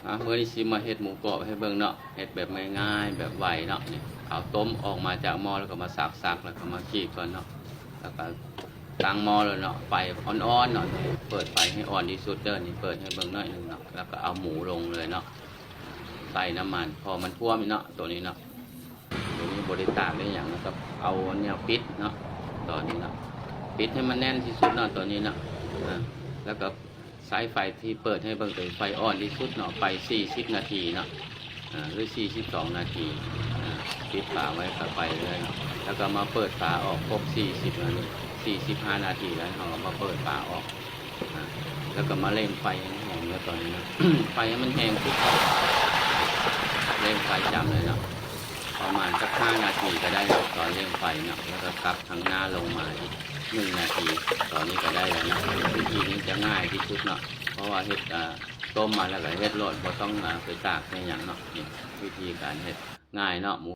เมื่อนี้สิมาเฮ็ดหมูกรอบให้เบิ่งเนาะเฮ็ดแบบง่ายๆแบบไวเนาะนี่เอาต้มออกมาจากหม้อแล้วก็มาซักแล้วก็มาขีดก่อนเนาะแล้วก็ตั้งหม้อเลยเนาะไฟอ่อนๆเนาะเปิดไฟให้อ่อนที่สุดเด้อนี่เปิดให้เบิ่งหน่อยนึงเนาะแล้วก็เอาหมูลงเลยเนาะใส่น้ำมันพอมันท่วมเนาะตัวนี้เนาะตัวนี้บริตากได้อย่างแล้วก็เอาเนี่ยปิดเนาะตอนนี้เนาะปิดให้มันแน่นที่สุดเนาะตัวนี้เนาะแล้วก็สายไฟที่เปิดให้เบิ่งเป็นไฟอ่อนที่สุดเนาะไป40 นาทีเนาะหรือ42 นาทีปิดฝาไว้ก็ไปเลยเนาะแล้วก็มาเปิดฝาออกครบ40 นาที45 นาทีแล้วเราก็มาเปิดฝาออกแล้วก็มาเร่งไฟให้แห้งแล้วตอนนี้นะ ไฟให้มันแห้งขึ้นเร่งไฟจำเลยเนาะประมาณสัก5 นาทีก็ได้แล้วตอนเร่งไฟเนาะแล้วก็กลับทางหน้าลงมาอีก1 นาทีตอนนี้ก็ได้แล้วนะวิธีนี้จะง่ายที่สุดเนาะเพราะว่าเห็ดต้มมาแล้วก็เห็ดโรดบ่ต้องไปตากในอย่างเนาะนี่วิธีการเห็ดง่ายเนาะหมู